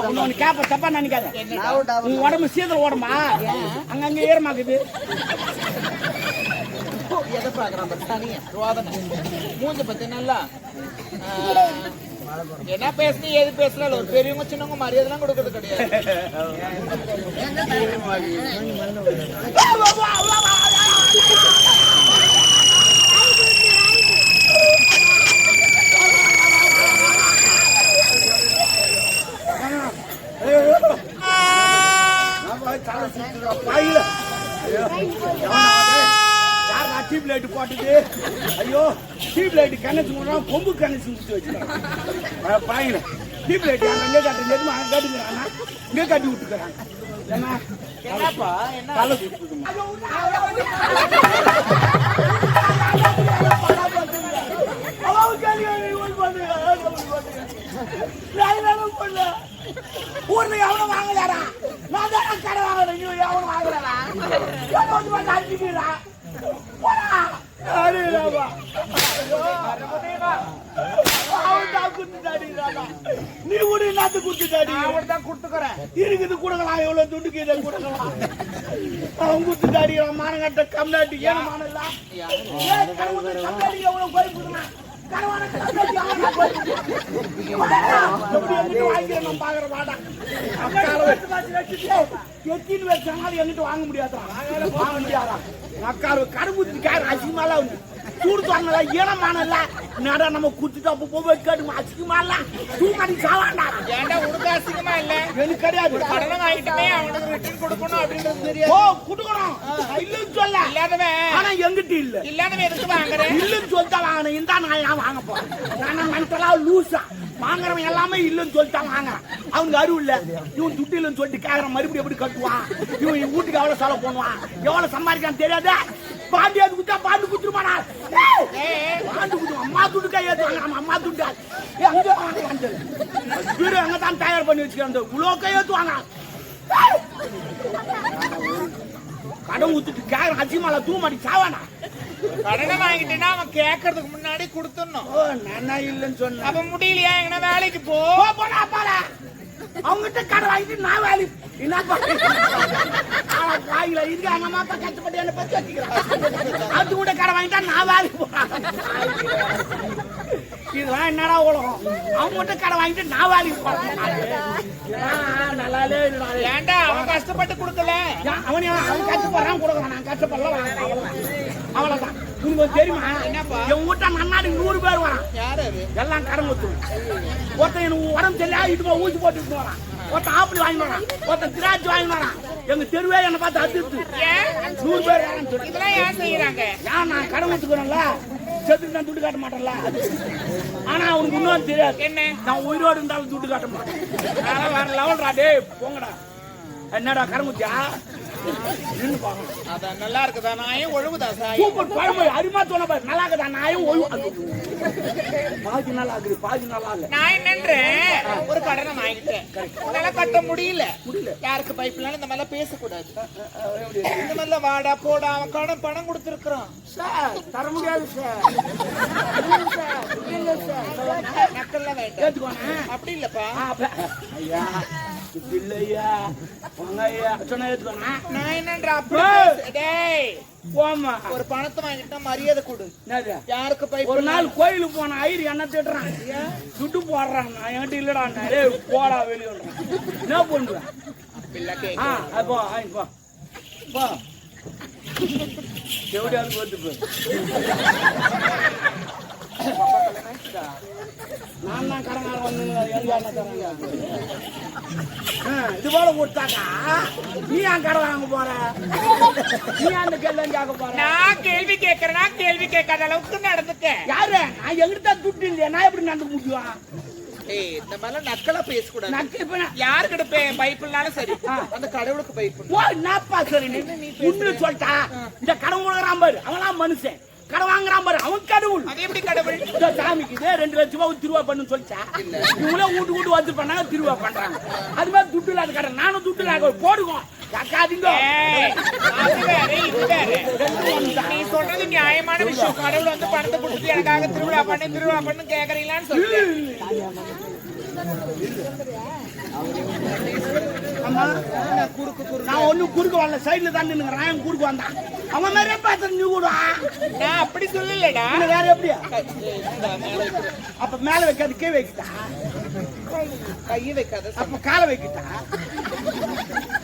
ஒண்ணு கேப்ப தப்பா நினைக்காத. உன் உடம்பு சீதல் ஓடமா அங்கங்க ஈரமாக்குது. எதை பாக்குறான் தனியா மூஞ்ச பத்தி நல்லா என்ன பேசுனீ எது பேசல ஒரு பெரியவங்க சின்னவங்க மரியாதைலாம் கொடுக்கறது கிடையாது. டியூப் லைட் போட்டுட்டு ஐயோ டியூப் லைட் கணச்சு கொம்பு கணச்சு வச்சுக்கிறாங்க பாயில டியூப் லைட் அங்கே காட்டு எதுவும் அங்கே காட்டுங்கிறாங்க இங்கே காட்டி விட்டுக்கிறாங்க. ஏன்னா என்னப்பா என்ன தலை சுத்துதுமா ஊர்ல எவனும் வாங்கலாரா? நான் தான் கடை வாங்கணும். எவனும் வாங்கலா? நீ கூட நாத்து குடுத்துட்டாடி. தான் கொடுத்துக்கிறேன் இருக்குது கொடுக்கலாம். எவ்வளவு துண்டுக்கு இதை கொடுக்கலாம். அவன் குடுத்துட்டாடி. மானங்கட்ட கம்நாட்டி ஏன் மானல்ல எவ்வளவு போய் கொடுக்கலாம். வாங்க முடியாதா? அசிங்கமால சூடு சொன்னா ஈனமானல நட நம்ம குத்துட்டு அப்ப போய் கேட்டு அசிங்கமால தூக்கடி சாவாண்டா. ஏன்டா உனக்கு அசிங்கமா இல்ல? எனக்கு கிடையாது. கடனை வாங்கிட்டுமே அவனுக்கு ரிட்டர்ன் கொடுக்கணும் அப்படின்றது தெரியாது. ஓ கொடுக்கணும் இல்லன்னு சொல்ல. இல்லாதவன் ஆனா எங்கிட்ட இல்ல. இல்லாதவன் எதுக்கு வாங்குறேன்? இல்லன்னு சொல்லிட்டா வாங்கினேன். இந்த நான் ஏன் வாங்க போறேன்? நான் மென்டலா லூசா வாங்குறவன் எல்லாமே இல்லன்னு சொல்லிட்டா வாங்குறான். அவனுக்கு அறிவு இல்ல. இவன் துட்டு இல்லன்னு சொல்லிட்டு கேக்குற மறுபடியும் எப்படி கட்டுவான்? இவன் வீட்டுக்கு எவ்வளவு செலவு பண்ணுவான்? எவ்வளவு சம்பாதிக்கான்னு தெரியாது. பாண்டியாது குத்தா பாண்டு குத்துருமாடா. பாண்டு குத்து அம்மா துட்டு கை ஏற்றுவாங்க. நம்ம அம்மா துட்டு அங்க வாங்க வீடு அங்க தான் தயார் பண்ணி வச்சுக்கிறேன். இவ்வளோ கை ஏற்றுவாங்க. கடன் ஊத்துட்டு கேக்குற அசிமால தூமாடி சாவானா? கடனை வாங்கிட்டேன்னா அவன் கேட்கறதுக்கு முன்னாடி கொடுத்துடணும். நானா இல்லன்னு சொன்ன. அப்ப முடியலையா? எங்கன்னா வேலைக்கு போ போனா பால அவங்ககிட்ட கடை வாங்கிட்டு நான் வேலைக்கு என்னப்பா வாயில இருக்கு. அங்க மாப்பா கஷ்டப்பட்டு என்ன பத்தி வச்சுக்கிறேன். அது கூட கடை வாங்கிட்டா நான் வேலைக்கு போறேன். இதெல்லாம் என்னடா உலகம்? அவங்ககிட்ட கடை வாங்கிட்டு நான் வேலைக்கு போறேன். நல்லாலே ஏன்டா அவன் கஷ்டப்பட்டு கொடுக்கல? அவன் கஷ்டப்படுறான் கொடுக்குறான். நான் கஷ்டப்படல அவ்வளவுதான். உனக்கு தெரியுமா? என்னப்பா என் வீட்டை நன்னாடி 100 பேர் வரான். யாரு எல்லாம் கடன் ஊத்துவேன். ஒருத்தன் எனக்கு உடம்பு சரியா இட்டு ஊசி போட்டு வரான். ஒருத்தன் ஆப்பிள் வாங்கி வரான். ஒருத்தன் திராட்சை வாங்கி வரான். எங்க தெருவே என்ன பார்த்து அதிர்த்து 100 பேர் வரான்னு. இதெல்லாம் ஏன் செய்யறாங்க? ஏன் நான் கடன் ஊத்துக்கிறேன்ல செத்துக்கு நான் துட்டு காட்ட மாட்டேன்ல. ஆனா அவனுக்கு இன்னும் தெரியாது. என்ன நான் உயிரோடு இருந்தாலும் துட்டு காட்ட மாட்டேன். அதனால வேற லெவல்ரா. டே போங்கடா. என்னடா கருமுத்தியா நின்று பாக்கணும். அதான் நல்லா இருக்குதா? நாயும் ஒழுகுதா? சூப்பர் குழம்பு அருமா சொன்ன பாரு. நல்லா இருக்குதா? நாயும் ஒழுகு. பாதி நல்லா இருக்குது பாதி நல்லா இல்ல. நான் என்னன்றேன் ஒரு கடனை வாங்கிட்டேன். உன்னால கட்ட முடியல. யாருக்கு பைப்லாம் இந்த மாதிரிலாம் பேசக்கூடாது. இந்த மாதிரிலாம் வாடா போடா அவன் கடன் பணம் கொடுத்துருக்கான் சார். தர முடியாது சார். நக்கல்லாம் வேண்டாம். அப்படி இல்லப்பா. ஐயா இல்லையா ஐயா சொன்னா ஏத்துக்கோனா. நான் என்னன்ற போமா ஒரு பணத்தை வாங்கிட்டா மரியாதை கொடு. யாருக்கு பைப்? ஒரு நாள் கோயிலுக்கு போன ஐயர் என்ன திட்டுறான். துட்டு போடுறான். நான் என்கிட்ட இல்லடா. போடா வெளியே என்ன பண்ணுவேன்? அப்போ போ எப்படியாவது போட்டு நான் தான் கடங்கார வந்து இது போல கொடுத்தாக்கா நீ ஏன் கடை வாங்க போற? நீ அந்த கேள்வி கேட்க போற? நான் கேள்வி கேட்கறேன்னா கேள்வி கேட்காத அளவுக்கு நடந்துட்டேன். யாரு? நான் எங்கிட்ட துட்டு இல்லையா? நான் எப்படி நடந்து முடியும்? இந்த மாதிரிலாம் நக்கலா பேசக்கூடாது. நக்க யாருக்கிட்ட பைப்புனாலும் சரி அந்த கடவுளுக்கு பைப்பு. ஓ என்னப்பா சரி நீ உண்மையில சொல்லிட்டா. இந்த கடவுள் கொடுக்குறான் பாரு அவன்லாம் மனுஷன். கடை வாங்குறான் பாரு அவன் கடவுள். அது எப்படி கடவுள்? சாமிக்கு 2 லட்சம் ரூபாய் திருவா பண்ணு சொல்லிச்சா. இவங்களே வீட்டு வந்து பண்ணாங்க திருவா பண்றாங்க. அது மாதிரி துட்டு இல்லாத கடை. நானும் துட்டு இல்லாத போடுவோம். நீ சொல்றது நியாயமான விஷயம். கடவுள் வந்து பணத்தை கொடுத்து எனக்காக திருவிழா பண்ணு கேக்குறீங்களான்னு சொல்லு. ஆமா குறுக்கு குறுக்கு நான் ஒண்ணும் குறுக்கு வரல, சைடுல தான் நின்னுக்கிறேன். என் குறுக்கு வந்தான் அவன் மாதிரியே பார்த்து நீ கூட நான் அப்படி சொல்லலடா. வேற எப்படியா? அப்ப மேல வைக்காது கீழே வைக்கிட்டா, கையை வைக்காத. அப்ப காலை வைக்கிட்டா,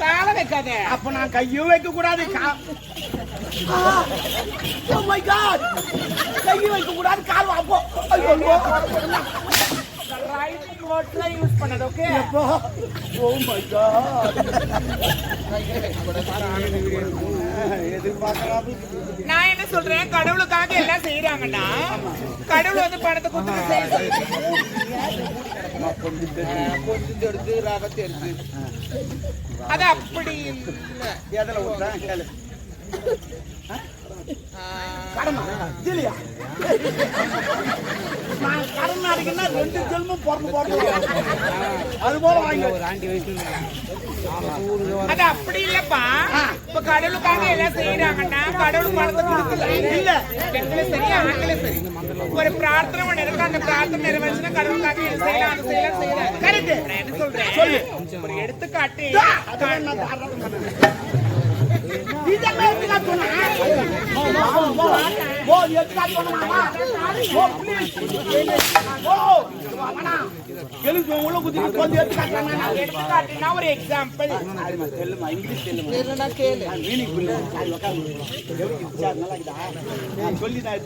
காலை வைக்காத. அப்ப நான் கையும் வைக்க கூடாது. Oh my God! கையும் வைக்க கூடாது, கால் அப்போ ரைட்டிங் வேர்ட்ஸ்ல யூஸ் பண்ணது. ஓகே. Oh my God! நான் என்ன சொல்றேன், கடவுளுக்காக எல்லாம் செய்யறாங்கன்னா கடவுள் வந்து பணத்தை கொடுத்து செய்ய கொஞ்சம் எடுத்து ரகத்தை எடுத்து அது அப்படி இல்லை. எதில் விட்டுறேன் கேளு. கடமா இல்லையா? நான் கடன் அடிக்கணும்னா 2 ஜென்மம் பிறந்து அது போல வாங்கி ஒரு ஆண்டி வயசு. அது அப்படி இல்லப்பா. இப்ப கடவுளுக்காக எல்லாம் செய்யறாங்கன்னா கடவுள் பணத்தை கொடுக்கல இல்ல. பெண்களும் சரி ஆண்களும் சரி ஒரு பிரார்த்தனை ஒண்ணு இருக்கு, அந்த பிரார்த்தனை நிறைவேற்றினா கடவுளுக்காக செய்யலாம், அது செய்யலாம் செய்யலாம். கரெக்ட். நான் என்ன சொல்றேன், ஒரு எடுத்துக்காட்டு ஒரு எக்ஸாம்பிள் சொல்லி தான்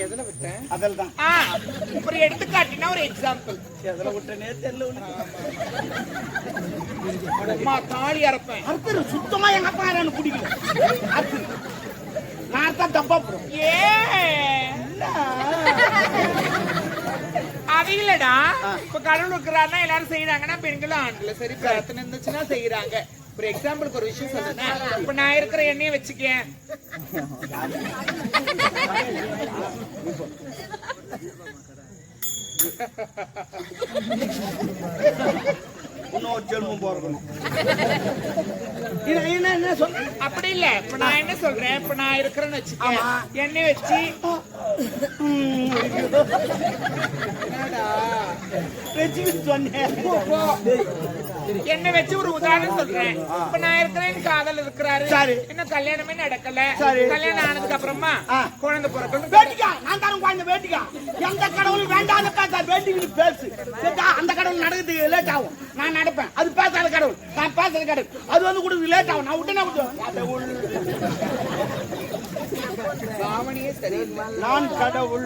எதுல விட்டேன்? அதெல்லாம் ஒரு எடுத்துக்காட்டினா ஒரு எக்ஸாம்பிள் எதுல விட்டனே தெரியல. தாலி அறுப்பேன். அறுத்துரு சுத்தமா எங்க அப்பா எனக்கு பிடிக்கல. அறுத்து நான் தான் தப்பா போறோம். அது இல்லடா. இப்ப கடவுள் இருக்கிறாருன்னா எல்லாரும் செய்யறாங்கன்னா பெண்களும் ஆண்களும் சரி பிரார்த்தனை இருந்துச்சுன்னா செய்யறாங்க. ஒரு எக்ஸாம்பிளுக்கு ஒரு விஷயம் சொல்றேன். இப்ப நான் இருக்கிற எண்ணெயை வச்சுக்கேன். இன்னொரு ஜென்மம் போறணும். அப்படி இல்ல. இப்ப நான் என்ன சொல்றேன், இப்ப நான் இருக்கிறேன்னு வச்சுக்கேன், எண்ணெய் வச்சு என்ன வச்சு ஒரு உதாரணம் சொல்றேன். இப்ப நான் இருக்கிறேன், காதல் இருக்கிறாரு, இன்னும் கல்யாணமே நடக்கல. கல்யாணம் ஆனதுக்கு அப்புறமா குழந்தை பிறக்கணும். வேட்டிக்கா நான் தரம் குழந்தை வேட்டிக்கா. எந்த கடவுள் வேண்டாம் வேண்டிக்கிட்டு பேசு. அந்த கடவுள் நடக்கிறதுக்கு லேட் ஆகும். நான் நடப்பேன். அது பேசாத கடவுள், நான் பேசுற கடவுள். அது வந்து கூட லேட் ஆகும். நான் விட்டு நான் கடவுள்.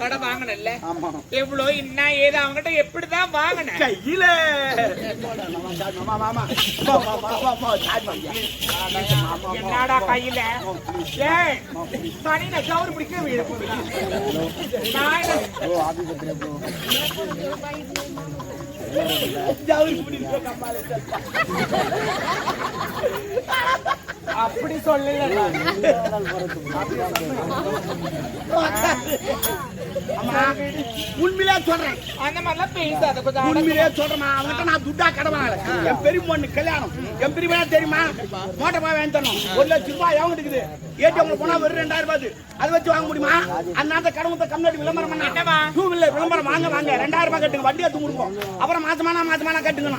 கடை வாங்கினல்ல, எவ்வளோ என்ன ஏது அவங்ககிட்ட எப்படிதான் வாங்கின கையில என்னடா கையில தனி கவுரு பிடிக்க அப்படி சொல்லல. உண்மையிலே சொல்றேன், அந்த மாதிரிலாம் பேசாத. கொஞ்சம் உண்மையிலே சொல்றேன். அவங்ககிட்ட நான் துட்டா கடவாங்கல. என் பெரிய பொண்ணு கல்யாணம், என் பெரிய தெரியுமா, மோட்டர் போய் வாங்கி தரணும். 1 லட்சம் ரூபாய் எவங்க இருக்குது. ஏடிஎம்ல போனா ஒரு 2000 ரூபாய் அதை வச்சு வாங்க முடியுமா? அந்த கடவுளை கம்யூனிட்டி விளம்பரம் பண்ணா 2 வீலர் விளம்பரம் வாங்க 2000 ரூபாய் கட்டுங்க, வண்டி எடுத்து கொடுப்போம். அப்புறம் மாசமானா கட்டுங்க.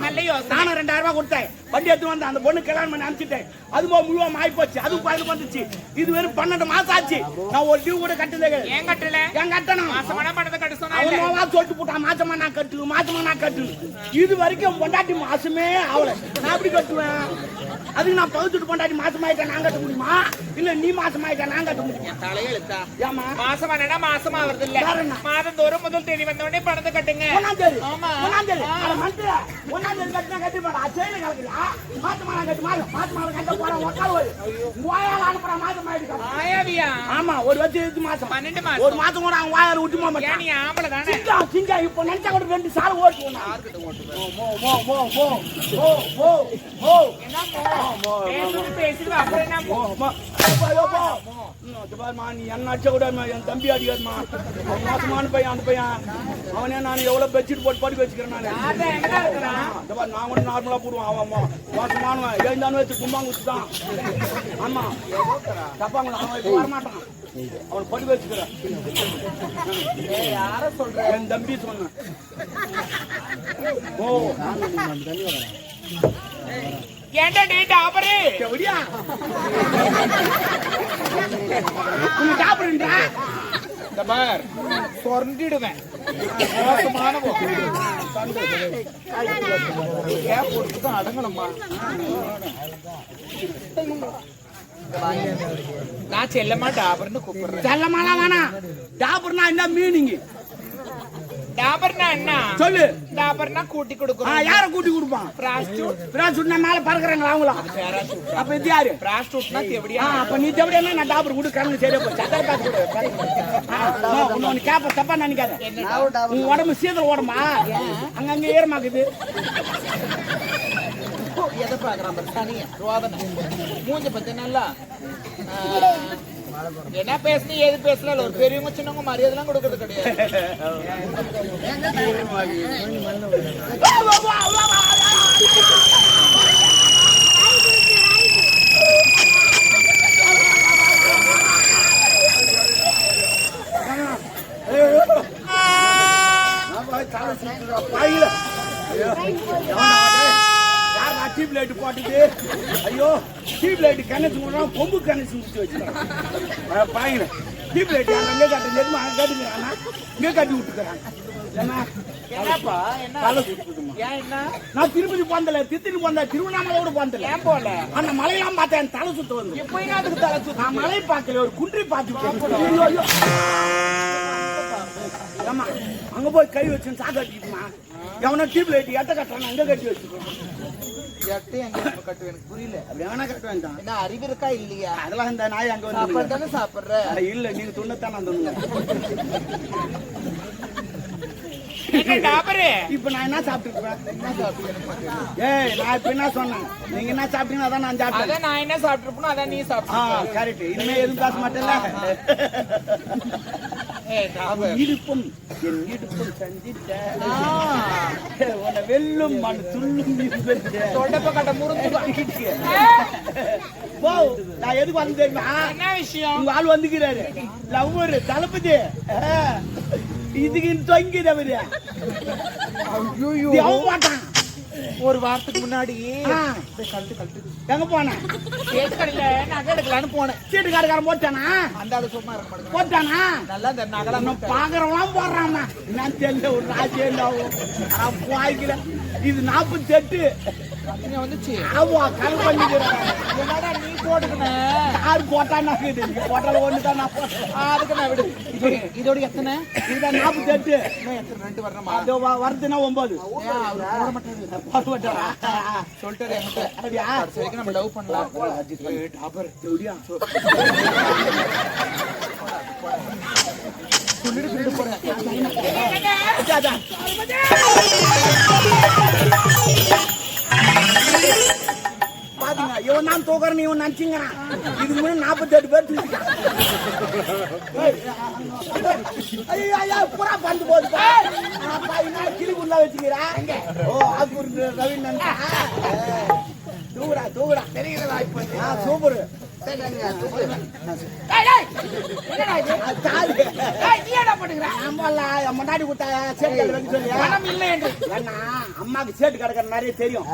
நானும் 2000 ரூபாய் கொடுத்தேன், வண்டி எடுத்து வந்து அந்த பொண்ணு கல்யாணம் பண்ணி அனுப்பிச்சிட்டேன். அது முழுவா மாறி போச்சு. அது பதில் வந்துச்சு. இது வெறும் 12 மாசம் ஆச்சு. நான் ஒரு டியூ கூட கட்டல. ஏன் கட்டல? ஏன் கட்டணும்? மாசமான பணத்தை கட்ட சொன்னா சொல்லிட்டு போட்டான். மாசமா நான் கட்டு. இது வரைக்கும் பொண்டாட்டி மாசமே ஆகல. நான் எப்படி கட்டுவேன்? அதுக்கு நான் பகுத்துட்டு பொண்டாட்டி மாசமாயிட்டா நான் கட்ட முடியுமா? இல்ல நீ மாசமாயிட்டா நான் கட்ட முடியுமா? தலையெழுத்தா? ஏமா மாசமானா மாசமா வருது இல்ல, மாதந்தோறும் முதல் தேதி வந்த உடனே பணத்தை கட்டுங்க. ஆமா 1ஆம் தேதி கட்டினா கட்டி போடா. செயல கலக்குறியா? மாசமான கட்டு. மாசமான கட்ட போற உட்காரு. வாயால அனுப்புற மாசம் ஆயிடுச்சு. ஆயாவியா? ஆமா, ஒரு வருஷம் மாசம் 12 மாசம். ஒரு மாசம் கூட அவன் வாயால விட்டுமா மாட்டான். நீ ஆம்பளை தானே? சிங்கா இப்ப நினைச்சா கூட 2 சால் ஓட்டுவோம். யார்கிட்ட ஓட்டுவேன்? என்ன பேசுறது அப்புறம் என்ன நீ என்ன அடிச்ச கூட என் தம்பி அடிக்காதுமா. அவன் மோசமான பையன் அந்த பையன். அவனே நான் எவ்வளவு பெட்ஷீட் போட்டு படி வச்சுக்கிறேன் நான் கூட நார்மலா போடுவான். அவன் மோசமானவன் எழுந்தானு வச்சு கும்பாங்குச்சு தான். ஆமா தப்பாங்க அவன் இப்ப வரமாட்டான். அவன் படி வச்சுக்கிறேன். யார சொல்ற? என் தம்பி சொன்ன. ஓ ஏண்டா டேட் ஆபரே எப்படியா நீ டாபர்ன்றா தபார் சொர்ந்திடுவேன். மோசமானவோ கேப் போட்டு அடங்கணுமா? நான் செல்லமா டாபர்னு கூப்பிடுறேன். செல்லமாலாம் வேணாம். டாபர்னா என்ன மீனிங்? டாபர்னா என்ன சொல்லு. டாபர்னா கூட்டி கொடுக்குறோம். யார கூட்டி கொடுப்பான்? பிராஸ்டியூட். பிராஸ்டியூட்னா மேல பறக்குறாங்களா அவங்களா? அப்ப இது யாரு? பிராஸ்டியூட்னா தேவடியா? அப்ப நீ தேவடியா நான் டாபர் கொடுக்கறேன்னு சரியா போச்சு. சத்தர் காசு கொடு. உன்னை கேப்ப தப்பா நினைக்காத. உன் உடம்பு சீதல் ஓடமா? அங்கங்க ஈரமாக்குது. எதை பாக்குறான் தனியா ரோதனை மூஞ்ச பத்தி நல்லா என்ன பேசுன ஏது பேசல. ஒரு பெரியவங்க சின்னவங்க மரியாதைலாம் கொடுக்கறது கிடையாது. டியூப் லைட் போட்டுட்டு ஐயோ டியூப் லைட் கணக்கு கொம்பு கணக்கு முடிச்சு வச்சுக்கிறான். பாயில டியூப் லைட் அங்கே கட்டி எதுவும் அங்கே கட்டுக்கிறானா இங்கே கட்டி விட்டுக்கிறாங்க. என்னப்பா என்ன தலை சுத்துதுமா? ஏன் என்ன? நான் திருப்பதி போந்தல திருத்தணி போந்த திருவண்ணாமலையோட போந்தல. ஏன் போல? அந்த மலையெல்லாம் பார்த்தேன் தலை சுத்த வந்து. இப்போ அதுக்கு தலை சுத்த நான் மலை பார்க்கல ஒரு குன்றி பார்த்து. ஆமா அங்க போய் கை வச்சு சாக்கு கட்டிட்டுமா எவனோ டியூப் லைட் எட்ட கட்டுறான் அங்க கட்டி வச்சுக்கோம். எட்டு எங்க கட்டுவேன் எனக்கு புரியல. அப்படி வேணா கட்டுவேன் தான். என்ன அறிவு இருக்கா இல்லையா? அதெல்லாம் இந்த நாய் அங்க வந்து சாப்பாடு தானே சாப்பிடுற. இல்ல நீங்க துண்ணத்தான் நான் துண்ணுங்க. இப்ப நான் என்ன சாப்பிட்டுருப்பேன்? ஏய் நான் இப்ப என்ன சொன்னேன்? நீங்க என்ன சாப்பிட்டீங்கன்னா அதான் நான் சாப்பிட்டேன். அதான் நான் என்ன சாப்பிட்டுருப்போம் அதான் நீ சாப்பிட்ட. கரெக்ட். இனிமே எதுவும் பேச மாட்டேன்ல. இடுப்பும் என் இடுப்பும் சந்தித்த உன்னை வெல்லும் மண் துள்ளும் தொண்டப்ப கட்ட முறுக்கு. போ நான் எதுக்கு வந்து தெரியுமா? என்ன விஷயம்? உங்க ஆள் வந்துக்கிறாரு லவ்வர் தளபதி. இதுக்கு தொங்கிதவரு மாட்டான். ஒரு வாரத்துக்கு முன்னாடி எங்க போன? நகை எடுக்கலான்னு போனேன். சீட்டு காரக்காரன் போட்டானா? அந்த ஆளு சும்மா இருக்க மாட்டேன். போட்டானா? நல்லா இந்த நகலாம் பாக்குறவெல்லாம் போடுறான். நான் தெரியல ஒரு ராஜ்யம் போய்க்கல. இது 48 வந்துச்சு. ஆமா கல் பண்ணிக்கிறேன். என்னடா நீ போட்டுக்கின? யாரு போட்டான்னா போட்டால ஒண்ணுதான் நான் போட்டேன். அதுக்கு நான் விடு. இதோட எத்தனை? இதுதான் 48. எத்தனை 2 வரணுமா? வருதுன்னா 9. போட மாட்டாரு. சொல்லிட்டாரு என்கிட்ட. அப்படியா? சரிக்கு நம்ம லவ் பண்ணலாம். சொல்லிட்டு போறேன். பாத்தீங்க இவன் நான் தூக்குறேன் இவன் நினைச்சுங்கிறான். இதுக்கு முன்னாடி 48 பேர் தூக்கிட்டான். ஐயா புறா பந்து போது கிளிக்குள்ள வச்சுக்கிறேன். ஓ அது ரவி நினைச்சா தூக்குடா தெரியுறதா இப்ப சூப்பர். அம்மாக்கு சேட்டு கிடக்கிற நிறைய தெரியும்.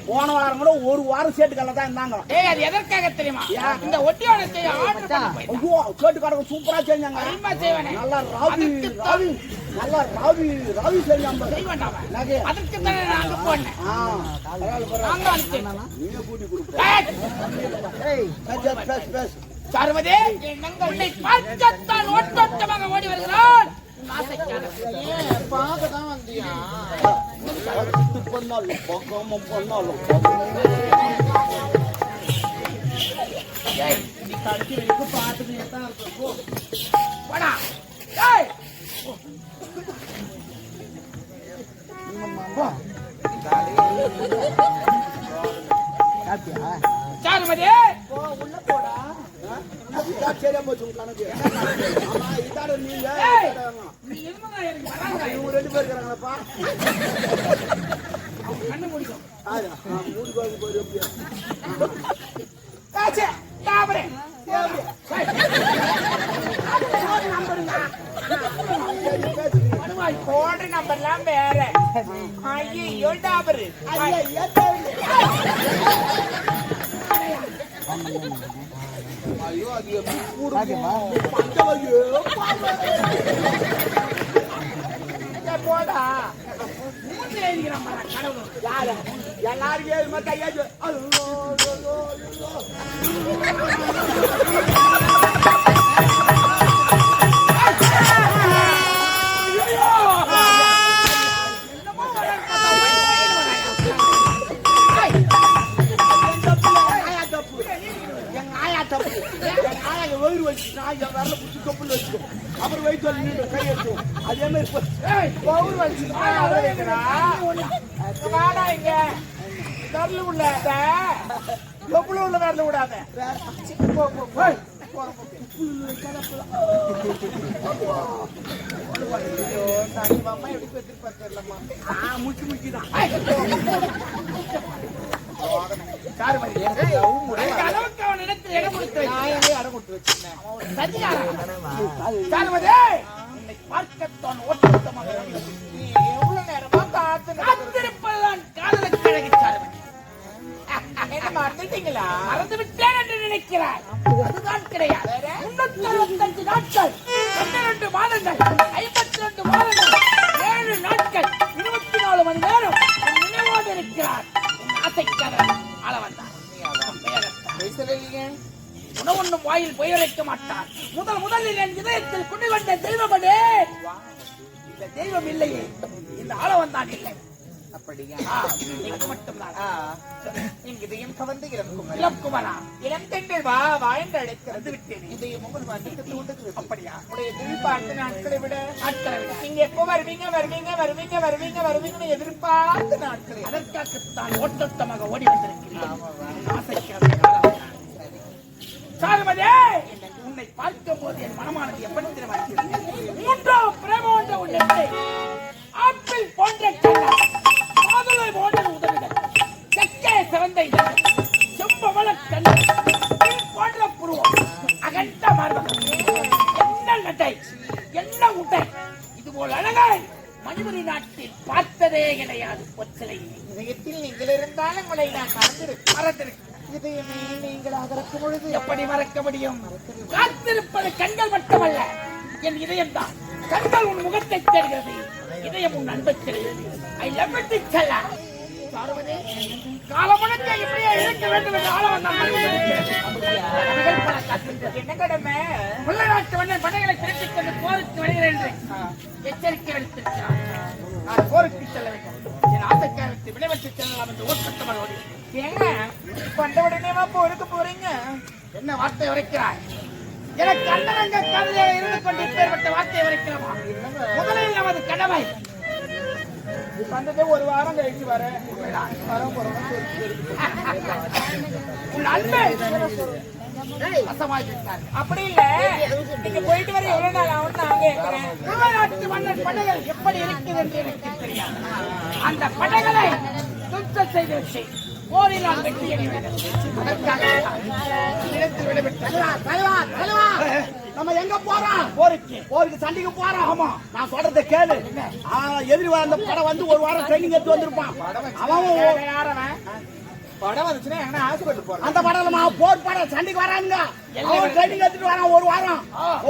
போன வாரம் கூட ஒரு வாரம் சேட்டு கடை தான் இருந்தாங்க. அது எதற்காக தெரியுமா? இந்த ஒட்டியோட சேட்டு கடை சூப்பரா செஞ்சாங்க. நல்லா ராவி ராவி நல்லா ராவி ராவி செஞ்சாங்க. அதற்கு தானே நாங்க போனேன். நீங்க கூட்டி கொடுப்போம். சர்வதே உன்னை பார்க்கத்தான் ஓட்டோட்டமாக ஓடி வருகிறான். பார்க்கதான் வந்தியா? பண்ணாலும் பக்கம் பண்ணாலும் நீ கடைசி வரைக்கும் பார்த்துக்கிட்டே தான் இருக்கும். சாப்பிட்டியா? உள்ள போடா. இதான் சரியா போச்சு உங்க கணக்கு. ஆமா, இதாட நீங்க. இவங்க 2 பேர் இருக்கிறாங்களப்பா. கண்ணு முடிக்கும். மூணு கோவில் போய் எப்படியா? போடுற நம்பர்லாம் வேற. ஐயோ டாபரு. ஐயோ அது போடா. எல்லாரும் ஏழு மத்த ஐயா. அப்புறம் வயிற்று கை எடுக்கும். அதே மாதிரி வாடா இங்க வரல உள்ள எவ்வளவு உள்ள வரல விடாத. முக்கி முக்கிதான். அளவுக்கு அவன் இடத்துல இடம் கொடுத்து இடம் கொடுத்து வச்சிருந்தேன். பார்க்கத்தான் ஒட்டுமொத்தமாக எவ்வளவு நேரமா காத்திருப்பதுதான் காதலுக்கு அழகிச்சாரு. என்ன மறந்துட்டீங்களா? மறந்து விட்டேன் என்று நினைக்கிறாய். அதுதான் கிடையாது. 365 நாட்கள் 12 மாதங்கள் 52 மாதங்கள் 7 நாட்கள் 24 மணி நேரம் நினைவோடு இருக்கிறார். ஆசைக்காரர் அளவந்தான். உணவொன்னும் வாயில் புயலைக்க மாட்டார். முதலில் என் இதயத்தில் குடி வந்த தெய்வமனே. இந்த தெய்வம் இல்லையே, இந்த ஆளவன் தான் இல்லை. அப்படியா? மட்டும்தான் என் இதயம் கவர்ந்து இளம்குமரா, இளம் தென்றல் வா வா என்று அழைக்கிறது விட்டேன். இதயம் உங்கள் மனதிற்கு தூண்டுகிறது. அப்படியா? உடைய எதிர்பார்த்த நாட்களை விட நீங்க எப்போ வருவீங்க வருவீங்க வருவீங்க வருவீங்க வருவீங்கன்னு எதிர்பார்த்த நாட்களை அதற்காகத்தான் ஓட்டோட்டமாக ஓடி வந்திருக்கிறேன். சாருமதே, உன்னை பார்க்கும் போது என் மனமானது எப்படி தெரிவிக்கிறது? மூன்றாம் பிரேமோன்ற உன்னை ஆப்பிள் போன்ற கண்ணம், மாதுளை போன்ற உதவிகள், செக்கே சிறந்த இதழ், செம்பவள கண்ணம், போன்ற புருவம், அகண்ட மார்பகம், என்ன நட்டை, என்ன உட்டை, இதுபோல் அழகாய் மணிபுரி நாட்டில் பார்த்ததே கிடையாது. ஒச்சலை இதயத்தில் நீங்கள் இருந்தாலும் உங்களை நான் மறந்திருக்கிறேன். இதயமே நீங்களாக இருக்கும் பொழுது எப்படி மறக்க முடியும்? காத்திருப்பது கண்கள் மட்டுமல்ல, என் இதயம் தான். கண்கள் உன் முகத்தை தெரிகிறது, இதயம் உன் அன்பை தெரிகிறது. ஐ லவ் யூ செல்ல. காலமுழுக்க இப்படியே இருக்க வேண்டும் என்று ஆளவன் என்ன கடமை? முல்லை நாட்டு மன்னன் படைகளை திரட்டிக் கொண்டு போருக்கு வருகிறேன் என்று எச்சரிக்கை அளித்திருக்கிறார். நான் போருக்கு செல்ல வேண்டும். என் ஆசைக்காரத்தை விளைவச்சு செல்லலாம் என்று ஓட்டமாக ஓடி. ஏங்க வந்த உடனேவா போருக்கு போறீங்க? என்ன வார்த்தை உரைக்கிறாய்? எனக்கு அண்ணனங்க கதையாக இருந்து கொண்டு இப்பேற்பட்ட வார்த்தை உரைக்கிறமா? முதலில் நமது கடமை. வந்ததே ஒரு வாரம் கழிச்சு வர அப்படி இல்ல. நீங்க போயிட்டு வர எவ்வளவு நாள் ஆகும் நான் கேட்கிறேன். தமிழ்நாட்டு மன்னர் படைகள் எப்படி இருக்குது என்று எனக்கு தெரியாது. அந்த படைகளை சுத்தம் செய்து வச்சு போரில் நான் வெற்றி நம்ம எங்க போறோம்? போருக்கு சண்டைக்கு போறோம். ஆமா, நான் சொல்றத கேளு. எதிரி அந்த படம் வந்து ஒரு வாரம் ட்ரைனிங் எடுத்து வந்திருப்பான். அவன் படம் வந்துச்சுன்னா என்ன ஹாஸ்பிட்டல் போறான். அந்த படம்ல போர் படம் சண்டைக்கு வரானுங்க. ட்ரைனிங் எடுத்துட்டு வரான் ஒரு வாரம்.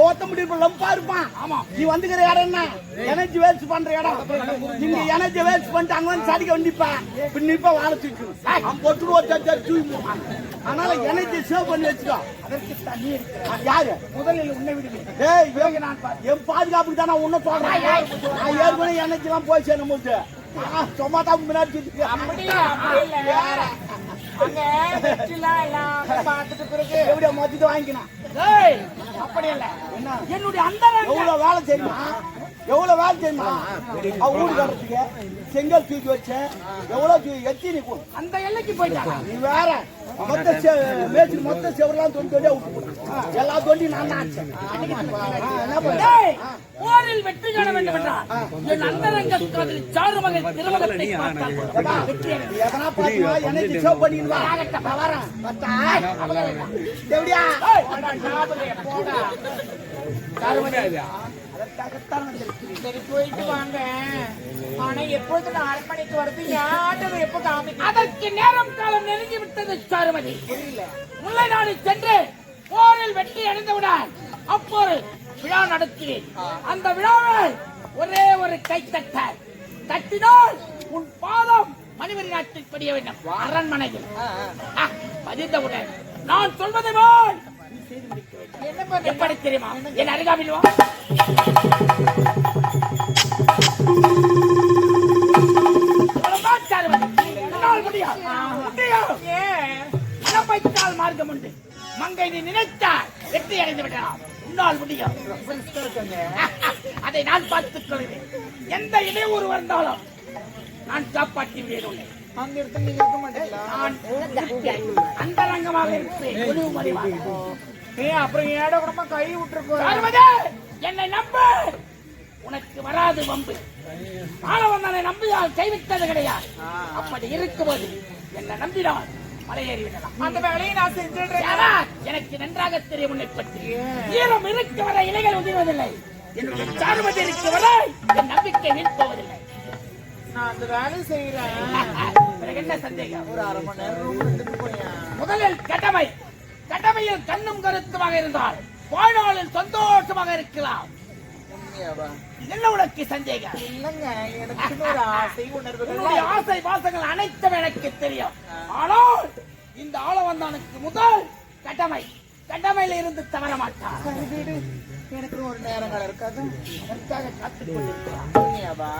ஒத்த முடிவு லம்பா இருப்பான். ஆமா, நீ வந்துக்கிற இடம் என்ன? எனர்ஜி வேஸ்ட் பண்ற இடம். நீங்க எனர்ஜி வேஸ்ட் பண்ணிட்டு அங்க வந்து சடிக்க வண்டிப்பா பின்னிப்பா வாழ தூக்கணும். அவன் பொட்டு ஒரு தூக்கி. அதனால எனர்ஜி சேவ் பண்ணி வச்சுக்கோ. அதற்கு தண்ணி இருக்கு. யாரு முதலில் உன்னை விடுவேன். ஏய் இவங்க நான் என் பாதுகாப்புக்கு தான் நான் உன்ன சொல்றேன். நான் ஏற்கனவே எனர்ஜி எல்லாம் போய் சேரும் போது சும்மா தான் முன்னாடி எப்படியா மொத்தத்தை வாங்கிக்கணும். அப்படி இல்ல, என்னுடைய அந்த எவ்வளவு வேலை தெரியுமா? எவ்வளவு வேலை தெரியுமா? ஊடு கட்டுறதுக்கு செங்கல் தூக்கி வச்சேன். எவ்வளவு எத்தி நீ அந்த எல்லைக்கு போயிட்டாங்க. நீ வேற மொத்த செவரெல்லாம் தொண்டியா விட்டு எல்லா தொண்டி நான் தான் ஆச்சேன். என்ன பண்ண டேய், போரில் வெற்றி காண வேண்டும் என்றால் என் அந்தரங்க காதலி சாருமகன் திருமகத்தை பார்த்தால் வெற்றி அடைவேன். எதனா பாத்துமா எனக்கு டிஸ்டர்ப் பண்ணிடுவா ஆகட்டும், வரேன். பத்தா எப்படியா சரி போயிட்டு வாங்க. ஆனா எப்பொழுது நான் அரண்மனைக்கு வருது யாரும் எப்ப காமிக்க அதற்கு நேரம் காலம் நெருங்கி விட்டது சாருமதி. முல்லை நாடு சென்று போரில் வெற்றி அடைந்தவுடன் அப்போது விழா நடத்தினேன். அந்த விழாவை ஒரே ஒரு கைத்தட்ட தட்டினால் உன் பாதம் மணிமணி நாட்டில் படிய வேண்டும். அரண்மனையில் பதிந்தவுடன் நான் சொல்வதை போல் என்ன பண்ண எப்படி தெரியுமா? என் அருகாமையில் வா. அவ்வளவுதான் சாருமதி. உன்னால் முடியாது. முடியாது. ஏன் மனம் வைத்தால் மார்க்கம் உண்டு. மங்கை நீ நினைத்தால் வெற்றி அடைந்து விடலாம். உன்னால் முடியும். அதை நான் பார்த்துக் கொள்கிறேன். எந்த இடையூறு வந்தாலும் நான் காப்பாற்றி விடுவேன். அந்த இடத்துல நீங்க இருக்க மாட்டீங்களா? நான் அந்தரங்கமாக இருப்பேன். ஒளிவு மறைவாக. அப்புறம் ஏட கூடமா கை விட்டுருக்கோம். சாருமதி, என்னை நம்பு. உனக்கு வராது வம்பு. ஆளவந்தனை நம்பியால் கைவிட்டது கிடையாது. அப்படி இருக்கும்போது என்னை நம்பினால் மலையேறி விடலாம். அந்த வேலையை நான் செஞ்சிடுறேன். யாரா? எனக்கு நன்றாக தெரியும் உன்னை பற்றி. ஈரம் இருக்க வரை இலைகள் உதிர்வதில்லை. என்னுடைய சாருமதி இருக்க வரை என் நம்பிக்கை வீழ்ப்போவதில்லை. நான் அந்த வேலையை செய்யறேன். பிறகு என்ன சந்தேகம்? ஒரு அரை மணி நேரம் ரூம் எடுத்துட்டு போயா. முதலில் கடமை. கடமையில் கண்ணும் கருத்துமாக இருந்தால் வாழ்நாளில் சந்தோஷமாக இருக்கலாம். உண்மையாவா? என்ன உனக்கு சந்தேகம்? இல்லங்க, எனக்கு ஒரு ஆசை உணர்வுகள். உன்னுடைய ஆசை பாசங்கள் அனைத்தும் எனக்கு தெரியும். ஆனால் இந்த ஆளவந்தானுக்கு முதல் கடமை. கடமையில இருந்து தவற மாட்டார். எனக்கு ஒரு நேரங்கள் இருக்காது. அதற்காக காத்துக் கொண்டிருக்கிறார். உண்மையாவா?